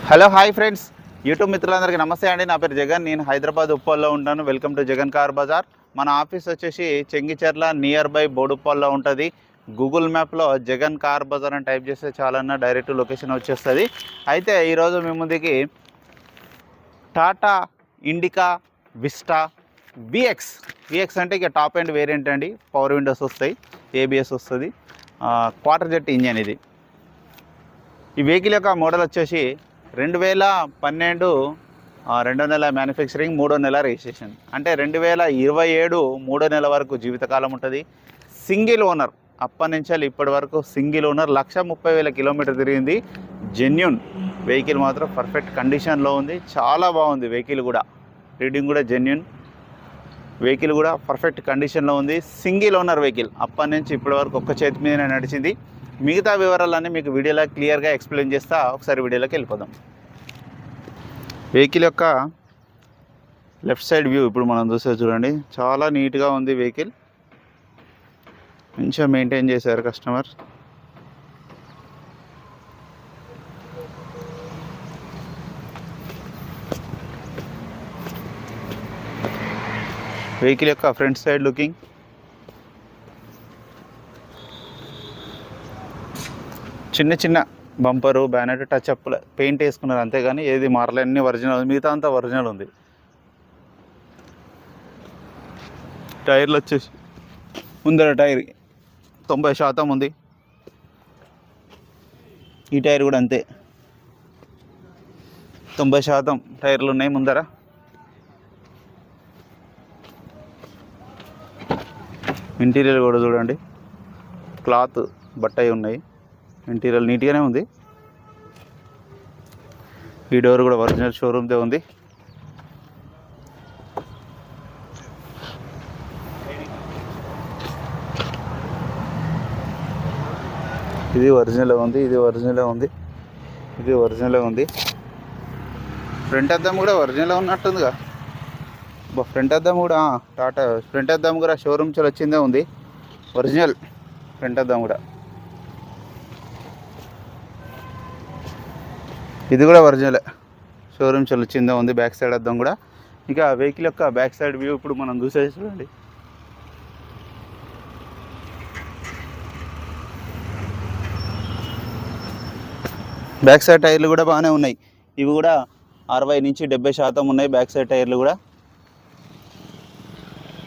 Hello hi friends, YouTube మిత్రులందరికీ నమస్తే అండి. నా పేరు జగన్. నేను హైదరాబాద్ ఉప్పల్లో ఉంటాను. Welcome to Jagan car bazaar. మన ఆఫీస్ వచ్చేసి చెంగిచెర్ల నియర్ బై బోడుప్పల్లో ఉంటుంది. గూగుల్ మ్యాప్లో జగన్ కార్ బజార్ అని టైప్ చేస్తే చాలన్నా డైరెక్ట్ లొకేషన్ వచ్చేస్తుంది. అయితే ఈరోజు మీ ముందుకి టాటా ఇండికా విస్టా విఎక్స్ అంటే ఇక టాప్ ఎండ్ వేరియంట్ అండి. పవర్ విండోస్ వస్తాయి, ఏబిఎస్ వస్తుంది, క్వార్టర్ జెట్ ఇంజన్. ఇది ఈ వెహికల్ యొక్క మోడల్ వచ్చేసి 2012 2వ నెల మ్యానుఫ్యాక్చరింగ్, 3వ నెల రిజిస్ట్రేషన్. అంటే 2027 3వ నెల వరకు జీవితకాలం ఉంటుంది. సింగిల్ ఓనర్, అప్పటి నుంచి ఇప్పటి వరకు సింగిల్ ఓనర్. 130,000 కిలోమీటర్ తిరిగింది. జెన్యున్ వెహికల్ మాత్రం పర్ఫెక్ట్ కండిషన్లో ఉంది. చాలా బాగుంది వెహికల్ కూడా. రీడింగ్ కూడా జెన్యున్, వెహికల్ కూడా పర్ఫెక్ట్ కండిషన్లో ఉంది. సింగిల్ ఓనర్ వెహికల్, అప్పటి నుంచి ఇప్పటి వరకు ఒక్క చేతి మీదనే నడిచింది. మిగతా వివరాలన్నీ మీకు వీడియోలో క్లియర్గా ఎక్స్ప్లెయిన్ చేస్తా. ఒకసారి వీడియోలోకి వెళ్ళిపోదాం. వెహికల్ యొక్క లెఫ్ట్ సైడ్ వ్యూ ఇప్పుడు మనం చూస్తే చూడండి, చాలా నీట్గా ఉంది వెహికల్. మంచిగా మెయింటైన్ చేశారు కస్టమర్. వెహికల్ యొక్క ఫ్రంట్ సైడ్ లుకింగ్, చిన్న చిన్న bumper, bonnet, touch up paint వేసుకున్నారు అంతేగాని ఏది మారలే. అన్ని ఒరిజినల్, మిగతా అంతా ఒరిజినల్ ఉంది. టైర్లు వచ్చేసి ముందర టైర్ 90% ఉంది. ఈ టైర్ కూడా అంతే, 90% టైర్లు ఉన్నాయి ముందర. ఇంటీరియర్ కూడా చూడండి, క్లాత్ బట్టయి ఉన్నాయి. ఇంటీరియర్ నీట్గానే ఉంది. ఈ డోర్ కూడా ఒరిజినల్ షోరూమ్దే ఉంది. ఇది ఒరిజినల్ ఉంది, ఇది ఒరిజినల్ ఉంది, ఇది ఒరిజినల్ ఉంది. ఫ్రంట్ అద్దం కూడా ఒరిజినల్ ఉన్నట్టుందిగా. ఫ్రంట్ అద్దం కూడా టాటా ఫ్రంట్ అద్దం కూడా షోరూమ్ నుంచి వచ్చిందే ఉంది. ఒరిజినల్ ఫ్రంట్ అద్దం కూడా. ఇది కూడా ఒరిజినల్ షోరూమ్ నుంచి వచ్చిందే ఉంది. బ్యాక్ సైడ్ అద్దం కూడా. ఇక వెహికల్ యొక్క బ్యాక్ సైడ్ వ్యూ ఇప్పుడు మనం చూసేసి చూడండి. బ్యాక్ సైడ్ టైర్లు కూడా బాగానే ఉన్నాయి. ఇవి కూడా 60 నుంచి 70% ఉన్నాయి బ్యాక్ సైడ్ టైర్లు కూడా.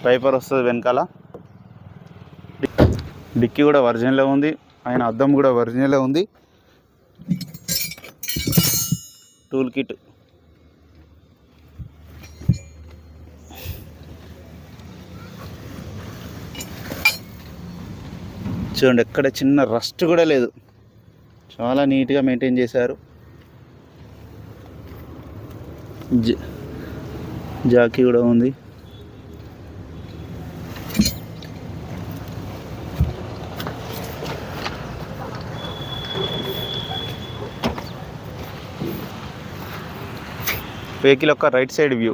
వైపర్ వస్తుంది వెనకాల. డిక్కీ కూడా ఒరిజినలే ఉంది. ఆయన అద్దం కూడా ఒరిజినలే ఉంది. టూల్ కిట్, చూడండి, ఎక్కడ చిన్న రస్ట్ కూడా లేదు. చాలా నీట్గా మెయింటైన్ చేశారు. జాకీ కూడా ఉంది. వెహికల్ యొక్క రైట్ సైడ్ వ్యూ,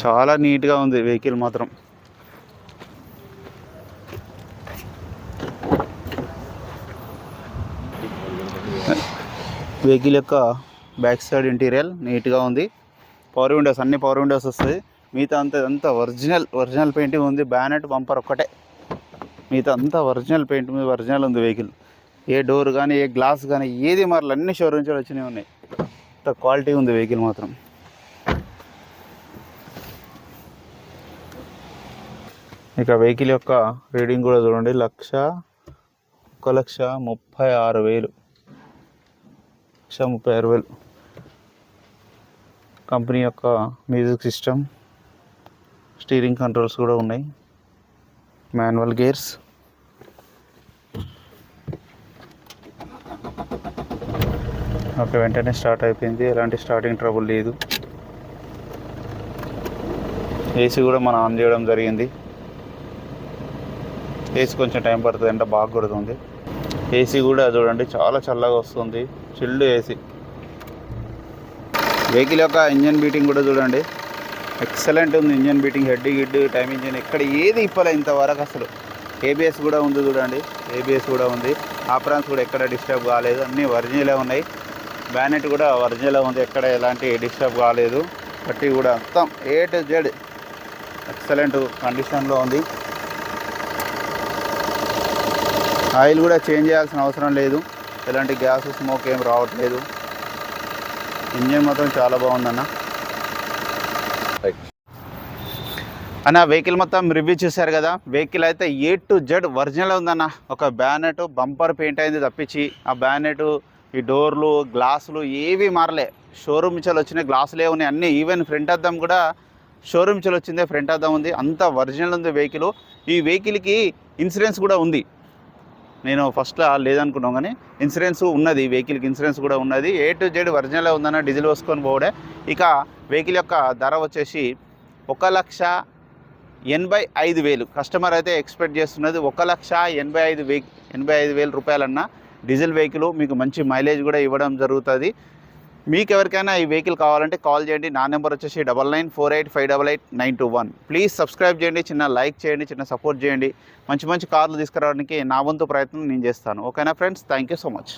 చాలా నీట్గా ఉంది వెహికల్ మాత్రం. వెహికల్ యొక్క బ్యాక్ సైడ్ ఇంటీరియర్ నీట్గా ఉంది. పవర్ విండోస్, అన్ని పవర్ విండోస్ వస్తాయి. మిగతా అంతా ఒరిజినల్ పెయింటింగ్ ఉంది. బ్యానెట్, బంపర్ ఒక్కటే, మిగతా అంతా ఒరిజినల్ పెయింట్ మీద ఒరిజినల్ ఉంది వెహికల్. ఏ డోర్ కానీ, ఏ గ్లాస్ కానీ ఏది మారలు, అన్ని షోరూమ్ నుంచి వచ్చినవి ఉన్నాయి. అంత క్వాలిటీ ఉంది వెహికల్ మాత్రం. ఇక వెహికల్ యొక్క రీడింగ్ కూడా చూడండి, 1,36,000, 1,36,000. కంపెనీ యొక్క మ్యూజిక్ సిస్టమ్, స్టీరింగ్ కంట్రోల్స్ కూడా ఉన్నాయి, మాన్యువల్ గేర్స్. ఓకే, వెంటనే స్టార్ట్ అయిపోయింది. ఎలాంటి స్టార్టింగ్ ట్రబుల్ లేదు. ఏసీ కూడా మనం ఆన్ చేయడం జరిగింది. ఏసీ కొంచెం టైం పడుతుంది, అంటే బాగా కొడుతుంది. ఏసీ కూడా చూడండి చాలా చల్లగా వస్తుంది, చిల్డ్ ఏసీ. వెహికల్ యొక్క ఇంజన్ బీటింగ్ కూడా చూడండి, ఎక్సలెంట్ ఉంది ఇంజన్ బీటింగ్. హెడ్ గిడ్ టైం ఇంజన్ ఎక్కడ ఏది ఇప్పలే ఇంతవరకు అసలు. ఏబిఎస్ కూడా ఉంది చూడండి, ఏబిఎస్ కూడా ఉంది. ఆప్రాన్స్ కూడా ఎక్కడ డిస్టర్బ్ కాలేదు, అన్నీ ఒరిజినలే ఉన్నాయి. బ్యానెట్ కూడా ఒరిజినలే ఉంది, ఎక్కడ ఎలాంటి డిస్టర్బ్ కాలేదు. పట్టి కూడా మొత్తం A to Z ఎక్సలెంట్ కండిషన్లో ఉంది. ఆయిల్ కూడా చేంజ్ చేయాల్సిన అవసరం లేదు, ఎలాంటి గ్యాస్ స్మోక్ ఏం రావట్లేదు. ఇంజన్ మాత్రం చాలా బాగుందన్న. అన్న వెహికల్ మొత్తం రివ్యూ చూశారు కదా. వెహికల్ అయితే A to Z ఒరిజినల్ ఉందన్న. ఒక బ్యానెట్ బంపర్ పెయింట్ అయింది తప్పించి ఆ బ్యానెట్, ఈ డోర్లు, గ్లాసులు ఏవి మారలే. షోరూమ్ నుంచి వచ్చిన గ్లాసులే ఉన్నాయి అన్నీ. ఈవెన్ ఫ్రంట్ అద్దం కూడా షోరూమ్ నుంచి వచ్చిందే ఫ్రంట్ అద్దం ఉంది. అంత ఒరిజినల్ ఉంది వెహికల్. ఈ వెహికల్కి ఇన్సూరెన్స్ కూడా ఉంది. నేను ఫస్ట్లో లేదనుకున్నాం కానీ ఇన్సూరెన్స్ ఉన్నది, వెహికల్కి ఇన్సూరెన్స్ కూడా ఉన్నది. A to Z ఒరిజినల్ ఉందన్న, డీజిల్ వేసుకొని పోవడే. ఇక వెహికల్ యొక్క ధర వచ్చేసి 1,85,000. కస్టమర్ అయితే ఎక్స్పెక్ట్ చేస్తున్నది 1,85,000 రూపాయలన్న. డీజిల్ వెహికల్ మీకు మంచి మైలేజ్ కూడా ఇవ్వడం జరుగుతుంది. మీకు ఎవరికైనా ఈ వెహికల్ కావాలంటే కాల్ చేయండి. నా నెంబర్ వచ్చేసి 9948588921. ప్లీజ్ సబ్స్క్రైబ్ చేయండి, చిన్న లైక్ చేయండి, చిన్న సపోర్ట్ చేయండి. మంచి మంచి కార్లు తీసుకురావడానికి నా వంతు ప్రయత్నం నేను చేస్తాను. ఓకేనా friends, thank you so much.